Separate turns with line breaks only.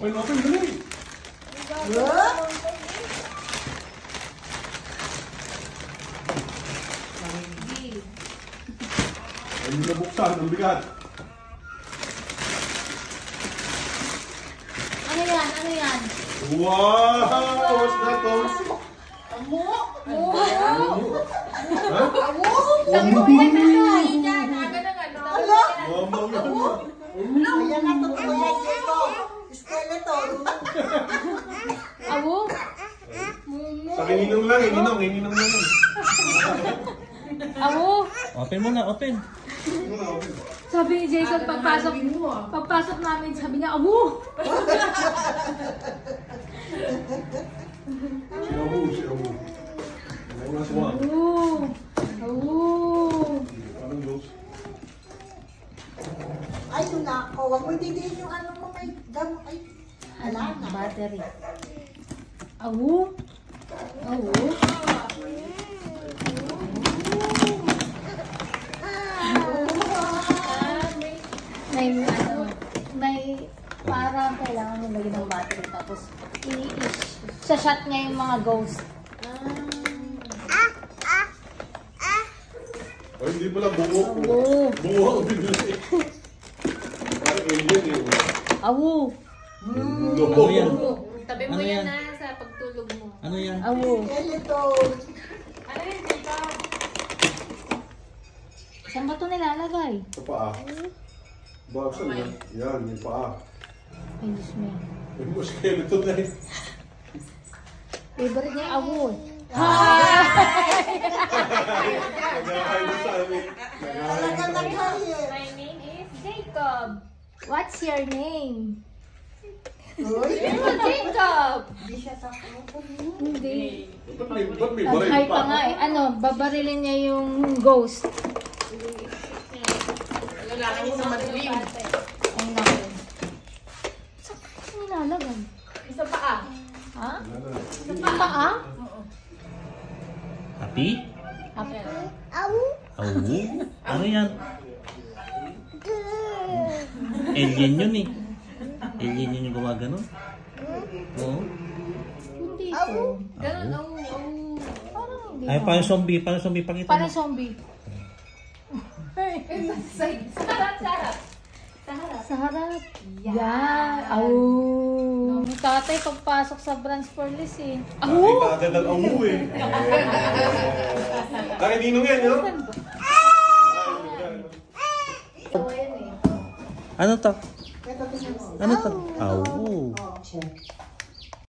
Open, dali. Ay, hindi nabuksan. Ang bigat.
Ano yan? Ano yan?
Wow! What's that, Thomas?
Amo?
Ha?
Sabi mo yan na kain yan. Aga na nga.
Mama yun.
Ayan na ito, kuya dito. Skeleton.
Amo?
Sa kininong lang, ininong lang.
Amo?
Open mo na, open.
Sabi ni Jason, pagpasok namin, sabi niya, amo!
Si Abu. Last one.
Amo! Amo!
Anong Diyos?
Ay, yun na ako. Huwag mo didiin yung ano mo may gamo. Ay, ala na.
Battery. Amo? Amo? May parang kailangan mo lagyan ng battery tapos sa shot niya yung mga ghost.
Ay, hindi pala buo.
Awo!
Buo ang binili. Parang alien eh.
Awo!
Ano yan?
Tabi mo
Ano
yan
yan?
na sa pagtulog mo.
Ano yan?
Awo!
Skeleton.
Ano yan dito?
Saan ba ito nilalagay?
Sa paa. Baksan yan. Yan, yung paa.
Ay, Diyos mo yan.
May mga skeleton na eh.
Favorite niya yung awo.
Nagkakain mo sa amin.
Talaga nag-hire.
My name is Jacob.
What's your name?
Uy,
Jacob!
hindi siya sa kuko.
Hindi.
Ba't may baril
Nag-high pa nga eh. Ano, babarilin niya yung ghost.
Lalaki mo sa madilim.
Ay, naku. Saan ka nilalagay?
Isa paa.
Ha? Sa paa?
Happy?
Awo?
Awu? Ano yan? Alien yun eh. Alien yun yung gumagano. Oo.
Hindi ko.
Ganun, oh.
Parang hindi.
Ay, parang zombie. Parang zombie. Pakita
Parang
mo.
zombie.
Sa harap.
Sa harap. Yan. Awo. Yung tatay pagpasok sa branch for list eh.
Ay, kagad ang amu eh. Kaya ninong yan, no?
Ano to?
Ito, tingnan mo.
Ano to? Awu.
Oh, check.